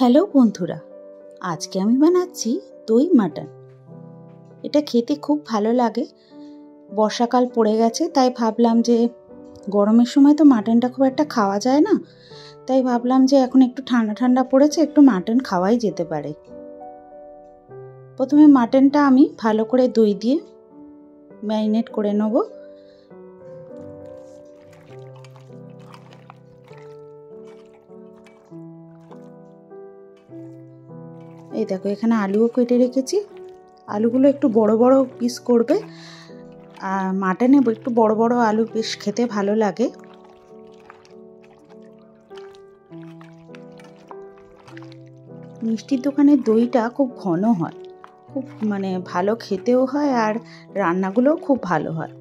Hello বন্ধুরা, আজকে আমি বানাচ্ছি দই মাটন। এটা খেতে খুব ভালো লাগে। বর্ষাকাল পড়ে গেছে, তাই ভাবলাম যে গরমের সময় তো মাটনটা খুব একটা খাওয়া যায় না, তাই ভাবলাম যে এখন একটু ঠান্ডা ঠান্ডা পড়েছে, একটু মাটন খাওয়াই যেতে পারে। প্রথমে মাটনটা আমি ভালো করে দই দিয়ে ম্যারিনেট করে নেব। এই দেখো, এখানে আলুও কেটে রেখেছি। আলুগুলো একটু বড় বড় পিস করবে, আর মাটনে একটু বড় বড় আলু বেশ খেতে ভালো লাগে। মিষ্টির দোকানের দইটা খুব ঘন হয়, খুব ভালো খেতেও হয়, আর রান্নাগুলোও খুব ভালো হয়।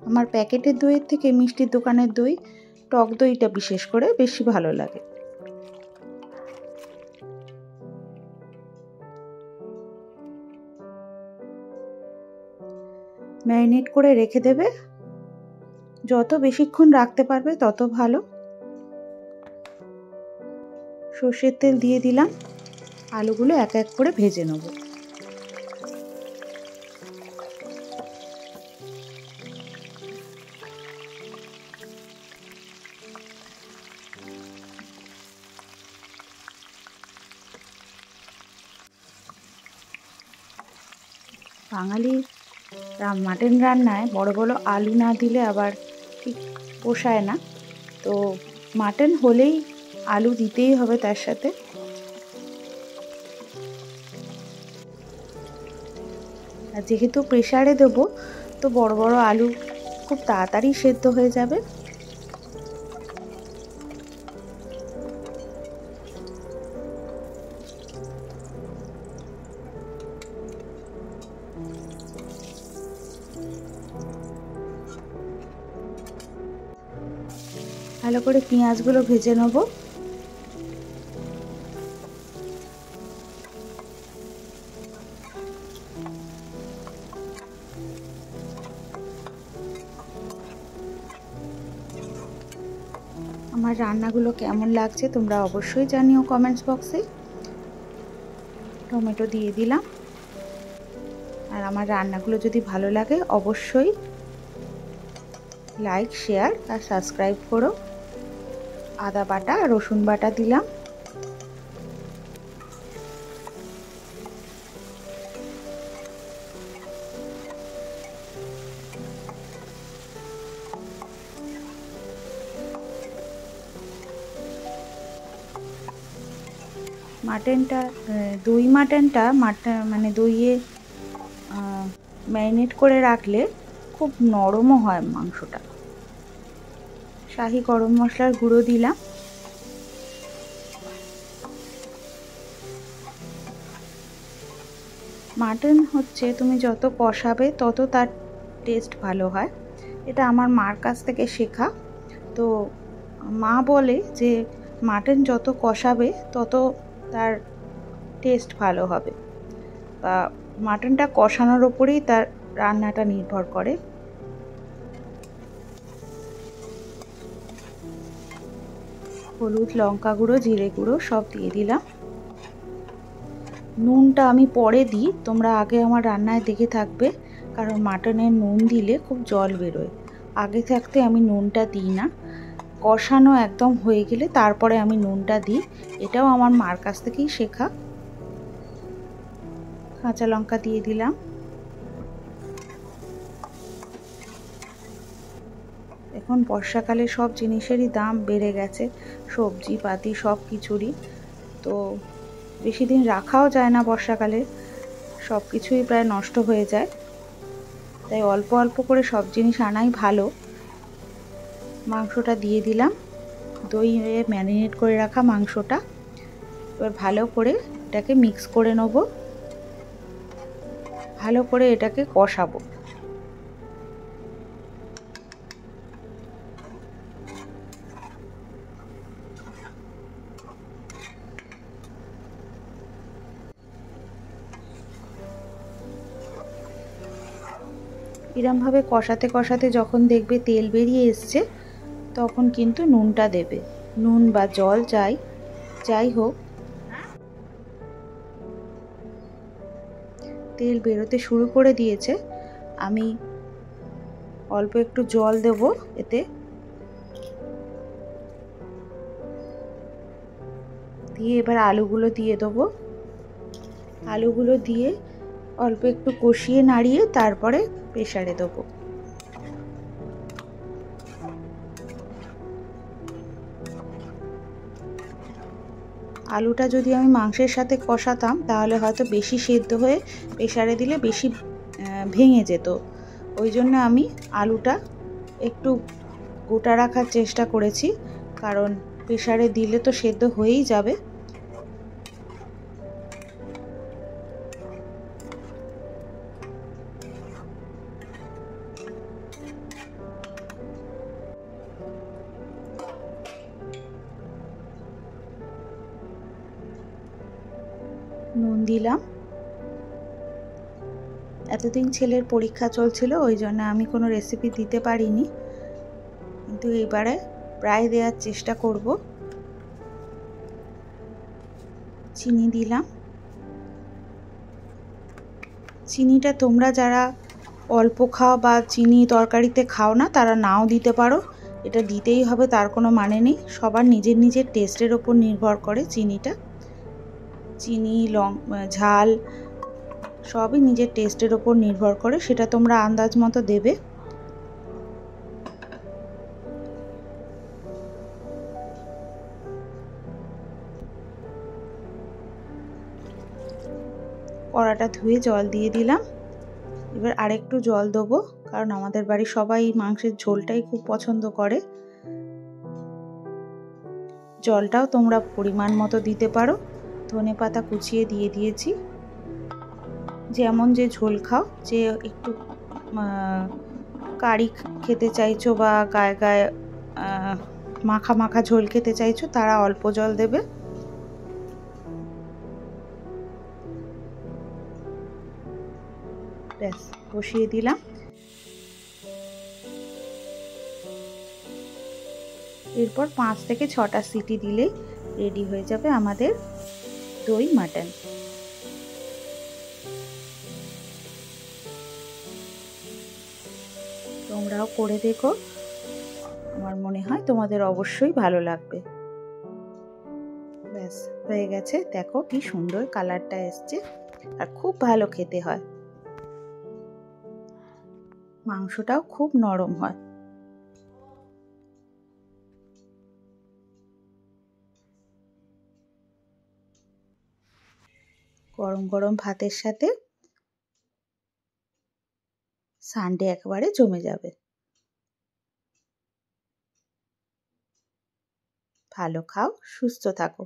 আমার প্যাকেটের দইয়ের থেকে মিষ্টির দোকানের দই, টক দইটা বিশেষ করে বেশি ভালো লাগে। ম্যারিনেট করে রেখে দেবে, যত বেশিক্ষণ রাখতে পারবে তত ভালো। সর্ষের তেল দিয়ে দিলাম, আলুগুলো এক এক করে ভেজে নেব। বাঙালি মাটন রান্নায় বড় বড় আলু না দিলে আবার ঠিক পোষায় না, তো মাটন হলেই আলু দিতেই হবে তার সাথে। আর যেহেতু প্রেসারে দেবো, তো বড় বড় আলু খুব তাড়াতাড়ি সেদ্ধ হয়ে যাবে। ভালো করে পেঁয়াজগুলো ভেজে নেব। আমার রান্নাগুলো কেমন লাগছে তোমরা অবশ্যই জানিও কমেন্টস বক্সে। টমেটো দিয়ে দিলাম। আর আমার রান্নাগুলো যদি ভালো লাগে অবশ্যই লাইক, শেয়ার আর সাবস্ক্রাইব করো। আদা বাটা, রসুন বাটা দিলাম। মাটনটা, দই মাটনটা দইয়ে ম্যারিনেট করে রাখলে খুব নরমও হয় মাংসটা। শাহি গরম মশলার গুঁড়ো দিলাম। মাটন হচ্ছে তুমি যত কষাবে তত তার টেস্ট ভালো হয়। এটা আমার মার কাছ থেকে শেখা। তো মা বলে যে মাটন যত কষাবে তত তার টেস্ট ভালো হবে, বা মাটনটা কষানোর ওপরেই তার রান্নাটা নির্ভর করে। হলুদ, লঙ্কা গুঁড়ো, জিরে গুঁড়ো সব দিয়ে দিলাম। নুনটা আমি পরে দিই, তোমরা আগে আমার রান্নায় দেখে থাকবে, কারণ মাটনে নুন দিলে খুব জল বেরোয়। আগে থাকতে আমি নুনটা দিই না, কষানো একদম হয়ে গেলে তারপরে আমি নুনটা দিই। এটাও আমার মার কাছ থেকেই শেখা। কাঁচা লঙ্কা দিয়ে দিলাম। এখন বর্ষাকালে সব জিনিসেরই দাম বেড়ে গেছে, সবজি পাতি সব কিছুরই। তো বেশি দিন রাখাও যায় না বর্ষাকালে, সব কিছুই প্রায় নষ্ট হয়ে যায়, তাই অল্প অল্প করে সব জিনিস আনাই ভালো। মাংসটা দিয়ে দিলাম, দই ম্যারিনেট করে রাখা মাংসটা। এবার ভালো করে এটাকে মিক্স করে নেব, ভালো করে এটাকে কষাবো। এরমভাবে কষাতে কষাতে যখন দেখবে তেল বেরিয়ে এসছে, তখন কিন্তু নুনটা দেবে। নুন বা জল যাই, যাই হোক, তেল বেরোতে শুরু করে দিয়েছে। আমি অল্প একটু জল দেব এতে, দিয়ে এবার আলুগুলো দিয়ে দেবো। আলুগুলো দিয়ে অল্প একটু কষিয়ে নাড়িয়ে তারপরে প্রেসারে দেবো। আলুটা যদি আমি মাংসের সাথে কষাতাম তাহলে হয়তো বেশি সেদ্ধ হয়ে প্রেসারে দিলে বেশি ভেঙে যেত। ওই জন্য আমি আলুটা একটু গোটা রাখার চেষ্টা করেছি, কারণ প্রেসারে দিলে তো সেদ্ধ হয়েই যাবে। নুন দিলাম। এতদিন ছেলের পরীক্ষা চলছিল, ওই জন্য আমি কোনো রেসিপি দিতে পারিনি, কিন্তু এবারে প্রায় দেওয়ার চেষ্টা করব। চিনি দিলাম। চিনিটা তোমরা যারা অল্প খাও বা চিনি তরকারিতে খাও না তারা নাও দিতে পারো, এটা দিতেই হবে তার কোনো মানে নেই। সবার নিজের নিজের টেস্টের ওপর নির্ভর করে চিনিটা। চিনি ঝাল সবই নিজের টেস্টের ওপর নির্ভর করে, সেটা তোমরা আন্দাজ মতো দেবে। কড়াটা ধুয়ে জল দিয়ে দিলাম। এবার আরেকটু জল দেবো, কারণ আমাদের বাড়ির সবাই মাংসের ঝোলটাই খুব পছন্দ করে। জলটাও তোমরা পরিমাণ মতো দিতে পারো। ধনেপাতা কুচিয়ে দিয়ে দিয়েছি। যেমন যে ঝোল খাও, যে একটু কারি খেতে চাইছো বা গায়ে গায়ে মাখা মাখা ঝোল খেতে চাইছো তারা অল্প জল দেবে। ব্যাস, বসিয়ে দিলাম। এরপর 5 থেকে 6টা সিটি দিলেই রেডি হয়ে যাবে আমাদের দই মাটন। তোমরাও করে দেখো, আমার মনে হয় তোমাদের অবশ্যই ভালো লাগবে। ব্যাস হয়ে গেছে, দেখো কি সুন্দর কালারটা এসছে, আর খুব ভালো খেতে হয়। মাংসটাও খুব নরম হয়। গরম গরম ভাতের সাথে সানডে একেবারে জমে যাবে। ভালো খাও, সুস্থ থাকো।